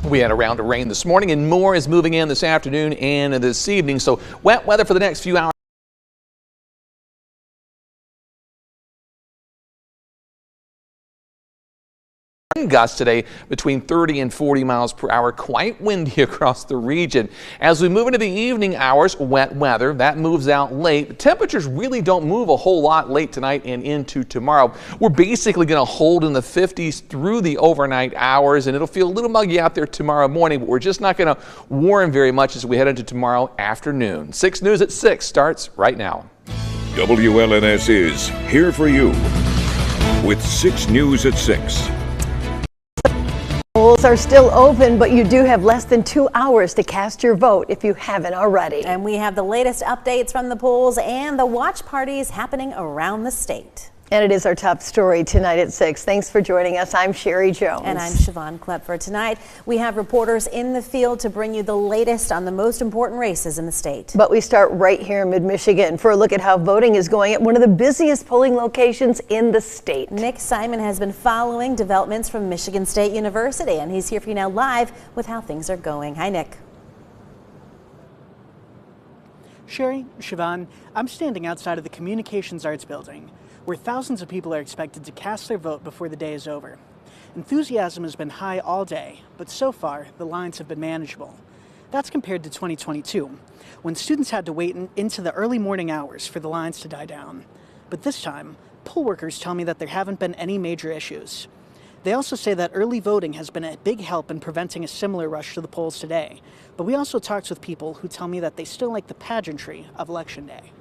We had a round of rain this morning and more is moving in this afternoon and this evening. So wet weather for the next few hours. Gusts today between 30 and 40 miles per hour, quite windy across the region. As we move into the evening hours, wet weather that moves out late. The temperatures really don't move a whole lot late tonight and into tomorrow. We're basically going to hold in the 50s through the overnight hours, and it'll feel a little muggy out there tomorrow morning, but we're just not going to warm very much as we head into tomorrow afternoon. 6 News at 6 starts right now. WLNS is here for you with 6 News at 6. Polls are still open, but you do have less than 2 hours to cast your vote if you haven't already. And we have the latest updates from the polls and the watch parties happening around the state. And it is our top story tonight at 6. Thanks for joining us. I'm Sherry Jones. And I'm Siobhan Klepfer. Tonight, we have reporters in the field to bring you the latest on the most important races in the state. But we start right here in mid-Michigan for a look at how voting is going at one of the busiest polling locations in the state. Nick Simon has been following developments from Michigan State University, and he's here for you now live with how things are going. Hi, Nick. Sherry, Siobhan, I'm standing outside of the Communications Arts Building, where thousands of people are expected to cast their vote before the day is over. Enthusiasm has been high all day, but so far, the lines have been manageable. That's compared to 2022, when students had to wait into the early morning hours for the lines to die down. But this time, poll workers tell me that there haven't been any major issues. They also say that early voting has been a big help in preventing a similar rush to the polls today. But we also talked with people who tell me that they still like the pageantry of Election Day.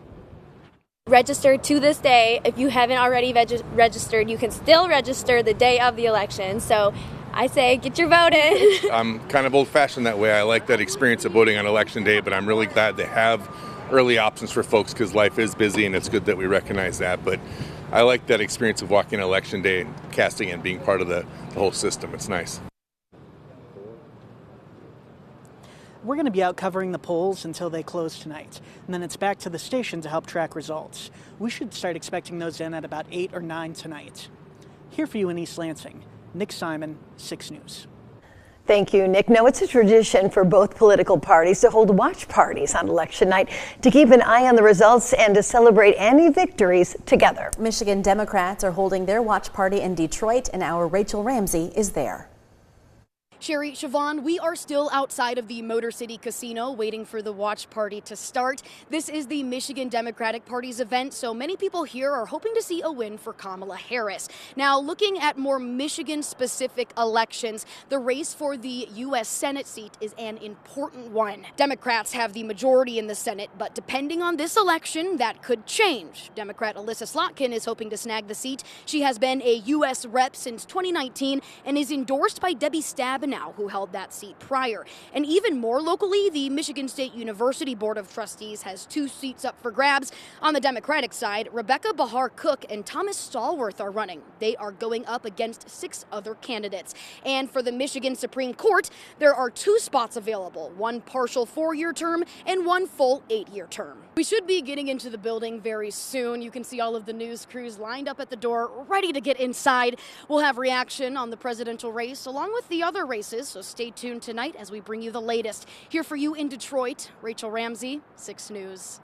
Register to this day. If you haven't already registered, you can still register the day of the election. So I say get your vote in. I'm kind of old-fashioned that way. I like that experience of voting on Election Day, but I'm really glad they have early options for folks because life is busy and it's good that we recognize that. But I like that experience of walking on Election Day and casting and being part of the whole system. It's nice. We're going to be out covering the polls until they close tonight, and then it's back to the station to help track results. We should start expecting those in at about 8 or 9 tonight. Here for you in East Lansing, Nick Simon, 6 News. Thank you, Nick. Now, it's a tradition for both political parties to hold watch parties on election night to keep an eye on the results and to celebrate any victories together. Michigan Democrats are holding their watch party in Detroit, and our Rachel Ramsey is there. Sherry, Siobhan, we are still outside of the Motor City Casino waiting for the watch party to start. This is the Michigan Democratic Party's event, so many people here are hoping to see a win for Kamala Harris. Now, looking at more Michigan-specific elections, the race for the U.S. Senate seat is an important one. Democrats have the majority in the Senate, but depending on this election, that could change. Democrat Elissa Slotkin is hoping to snag the seat. She has been a U.S. rep since 2019 and is endorsed by Debbie Stabenow, who held that seat prior. And even more locally, the Michigan State University Board of Trustees has 2 seats up for grabs. On the Democratic side, Rebecca Bahar Cook and Thomas Stallworth are running. They are going up against 6 other candidates. And for the Michigan Supreme Court, there are 2 spots available, 1 partial 4-year term and 1 full 8-year term. We should be getting into the building very soon. You can see all of the news crews lined up at the door, ready to get inside. We'll have reaction on the presidential race along with the other races, so stay tuned tonight as we bring you the latest. Here for you in Detroit, Rachel Ramsey, 6 News.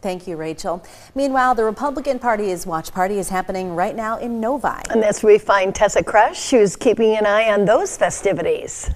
Thank you, Rachel. Meanwhile, the Republican Party's watch party is happening right now in Novi. And that's where we find Tessa Crush, who's keeping an eye on those festivities.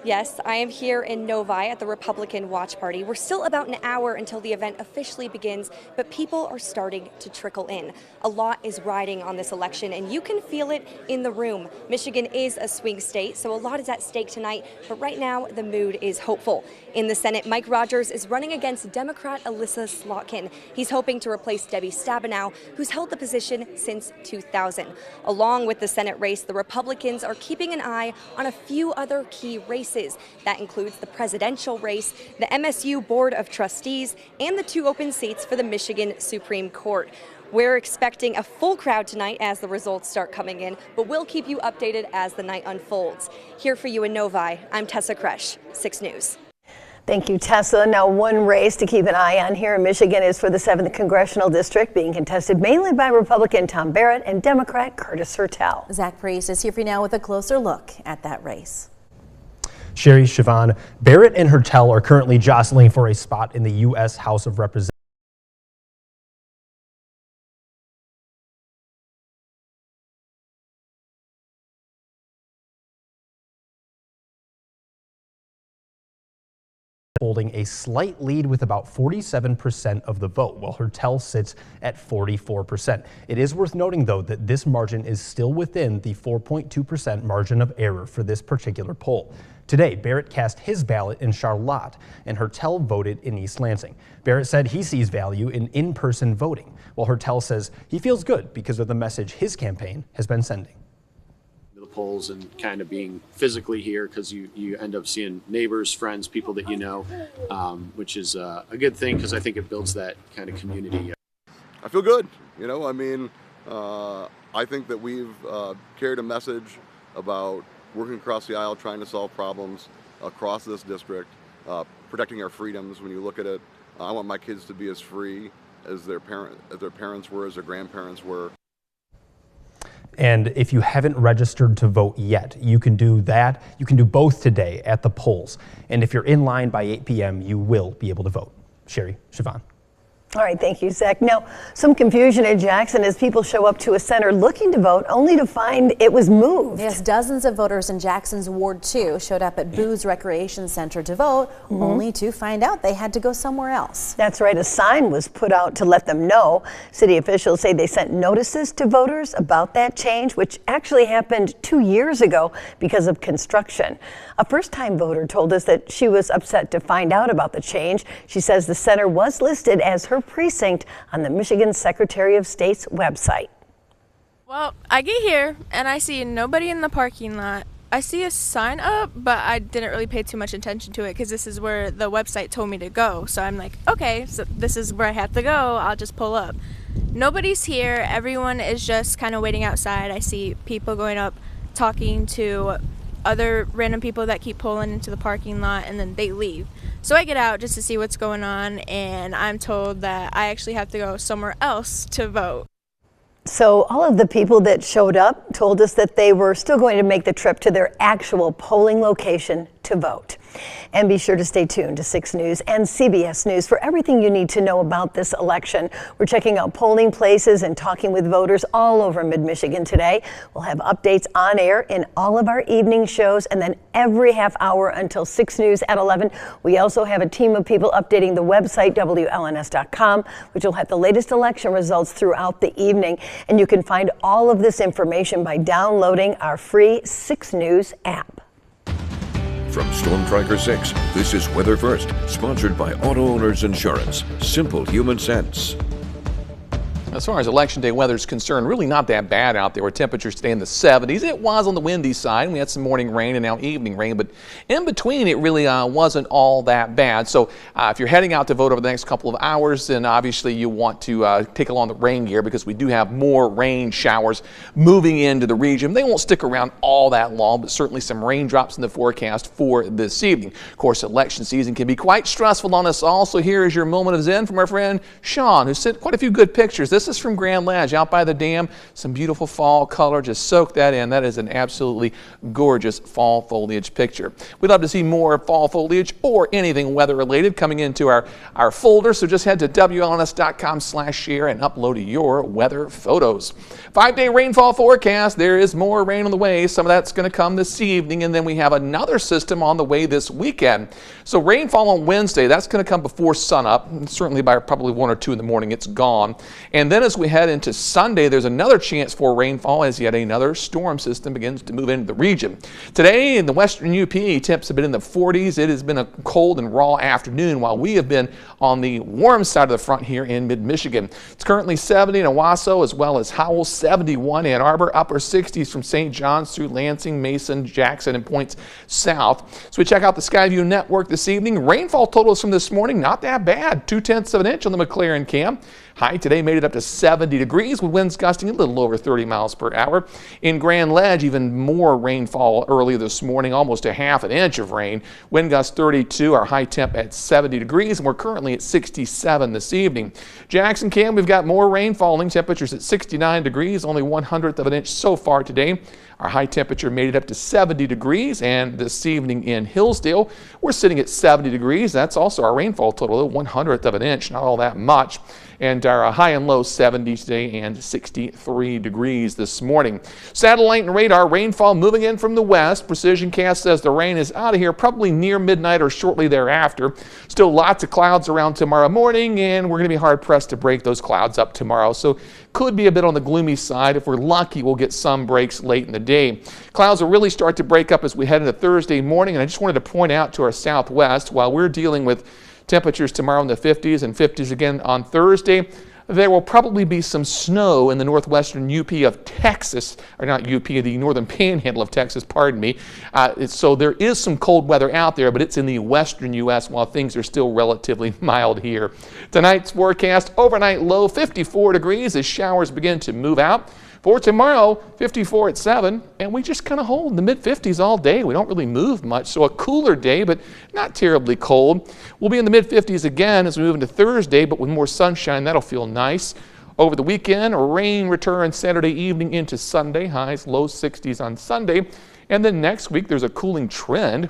Yes, I am here in Novi at the Republican Watch Party. We're still about an hour until the event officially begins, but people are starting to trickle in. A lot is riding on this election, and you can feel it in the room. Michigan is a swing state, so a lot is at stake tonight, but right now the mood is hopeful. In the Senate, Mike Rogers is running against Democrat Elissa Slotkin. He's hoping to replace Debbie Stabenow, who's held the position since 2000. Along with the Senate race, the Republicans are keeping an eye on a few other key races. That includes the presidential race, the MSU Board of Trustees, and the 2 open seats for the Michigan Supreme Court. We're expecting a full crowd tonight as the results start coming in, but we'll keep you updated as the night unfolds. Here for you in Novi, I'm Tessa Kresh, 6 News. Thank you, Tessa. Now, one race to keep an eye on here in Michigan is for the 7th Congressional District, being contested mainly by Republican Tom Barrett and Democrat Curtis Hertel. Zach Priest is here for you now with a closer look at that race. Sherry, Siobhan, Barrett and Hertel are currently jostling for a spot in the U.S. House of Representatives. Holding a slight lead with about 47% of the vote, while Hertel sits at 44%. It is worth noting, though, that this margin is still within the 4.2% margin of error for this particular poll. Today, Barrett cast his ballot in Charlotte, and Hertel voted in East Lansing. Barrett said he sees value in in-person voting, while Hertel says he feels good because of the message his campaign has been sending. Polls and kind of being physically here, because you end up seeing neighbors, friends, people that you know, which is a good thing because I think it builds that kind of community. I feel good. You know, I mean, I think that we've carried a message about working across the aisle, trying to solve problems across this district, protecting our freedoms. When you look at it, I want my kids to be as free as their parents were, as their grandparents were. And if you haven't registered to vote yet, you can do that. You can do both today at the polls. And if you're in line by 8 p.m., you will be able to vote. Sherry, Siobhan. All right, thank you, Zach. Now, some confusion in Jackson as people show up to a center looking to vote only to find it was moved. Yes, dozens of voters in Jackson's Ward 2 showed up at Boo's Recreation Center to vote, only to find out they had to go somewhere else. That's right. A sign was put out to let them know. City officials say they sent notices to voters about that change, which actually happened 2 years ago because of construction. A first-time voter told us that she was upset to find out about the change. She says the center was listed as her precinct on the Michigan Secretary of State's website. Well, I get here and I see nobody in the parking lot. I see a sign up, but I didn't really pay too much attention to it because this is where the website told me to go. So I'm like, okay, so this is where I have to go. I'll just pull up. Nobody's here. Everyone is just kind of waiting outside. I see people going up, talking to other random people that keep pulling into the parking lot, and then they leave. So I get out just to see what's going on, and I'm told that I actually have to go somewhere else to vote. So all of the people that showed up told us that they were still going to make the trip to their actual polling location to vote. And be sure to stay tuned to 6 News and CBS News for everything you need to know about this election. We're checking out polling places and talking with voters all over Mid-Michigan today. We'll have updates on air in all of our evening shows, and then every half hour until 6 News at 11. We also have a team of people updating the website, WLNS.com, which will have the latest election results throughout the evening. And you can find all of this information by downloading our free 6 News app. From Storm Tracker 6, this is Weather First, sponsored by Auto Owners Insurance. Simple human sense. As far as Election Day weather is concerned, really not that bad out there with temperatures today in the 70s. It was on the windy side. We had some morning rain and now evening rain, but in between it really wasn't all that bad. So if you're heading out to vote over the next couple of hours, then obviously you want to take along the rain gear because we do have more rain showers moving into the region. They won't stick around all that long, but certainly some raindrops in the forecast for this evening. Of course, election season can be quite stressful on us all. So here is your moment of zen from our friend Sean, who sent quite a few good pictures. This is from Grand Ledge out by the dam. Some beautiful fall color. Just soak that in. That is an absolutely gorgeous fall foliage picture. We'd love to see more fall foliage or anything weather related coming into our folder. So just head to WLNS.com/share and upload your weather photos. 5-day rainfall forecast. There is more rain on the way. Some of that's going to come this evening, and then we have another system on the way this weekend. So rainfall on Wednesday, that's going to come before sunup. Certainly by probably 1 or 2 in the morning, it's gone. And then as we head into Sunday, there's another chance for rainfall as yet another storm system begins to move into the region. Today in the western UP, temps have been in the 40s. It has been a cold and raw afternoon while we have been on the warm side of the front here in mid-Michigan. It's currently 70 in Owasso as well as Howell, 71 Ann Arbor, upper 60s from St. John's through Lansing, Mason, Jackson, and points south. So we check out the Skyview network this evening. Rainfall totals from this morning, not that bad. 0.2 of an inch on the McLaren cam. High today made it up to 70 degrees with winds gusting a little over 30 miles per hour. In Grand Ledge, even more rainfall early this morning, almost a half an inch of rain. Wind gust 32, our high temp at 70 degrees, and we're currently at 67 this evening. Jackson, Cam, we've got more rain falling. Temperatures at 69 degrees, only 1/100th of an inch so far today. Our high temperature made it up to 70 degrees, and this evening in Hillsdale, we're sitting at 70 degrees. That's also our rainfall total, 1/100th of an inch, not all that much. And our high and low 70 today and 63 degrees this morning. Satellite and radar rainfall moving in from the west. Precision Cast says the rain is out of here probably near midnight or shortly thereafter. Still lots of clouds around tomorrow morning, and we're going to be hard pressed to break those clouds up tomorrow. So could be a bit on the gloomy side. If we're lucky, we'll get some breaks late in the day. Clouds will really start to break up as we head into Thursday morning, and I just wanted to point out to our southwest, while we're dealing with temperatures tomorrow in the 50s and 50s again on Thursday, there will probably be some snow in the northwestern UP of Texas, or not UP, the northern panhandle of Texas, pardon me. So there is some cold weather out there, but it's in the western U.S. while things are still relatively mild here. Tonight's forecast, overnight low 54 degrees as showers begin to move out. For tomorrow, 54 at 7, and we just kind of hold in the mid-50s all day. We don't really move much, so a cooler day, but not terribly cold. We'll be in the mid-50s again as we move into Thursday, but with more sunshine, that'll feel nice. Over the weekend, rain returns Saturday evening into Sunday, highs low 60s on Sunday. And then next week, there's a cooling trend.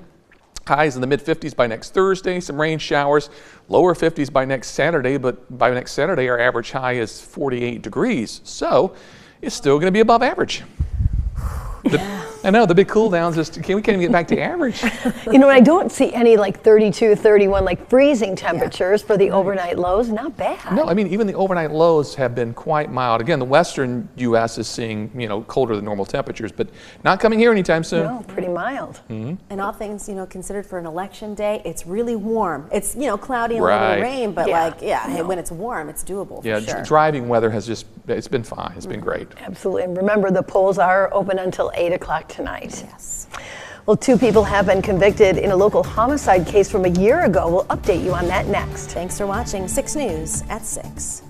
Highs in the mid-50s by next Thursday, some rain showers, lower 50s by next Saturday, but by next Saturday, our average high is 48 degrees. So it's still going to be above average. I know, the big cool downs, we can't even get back to average. You know, I don't see any like 32, 31, like freezing temperatures for the overnight lows. Not bad. No, I mean, even the overnight lows have been quite mild. Again, the western U.S. is seeing, colder than normal temperatures, but not coming here anytime soon. No, pretty mild. Mm-hmm. And all things, considered for an election day, it's really warm. It's, cloudy and right. a little rain, but hey, when it's warm, it's doable for sure. Driving weather has it's been fine. It's been great. Absolutely. And remember, the polls are open until 8 o'clock tonight. Yes. Well, 2 people have been convicted in a local homicide case from a year ago. We'll update you on that next. Thanks for watching 6 News at 6.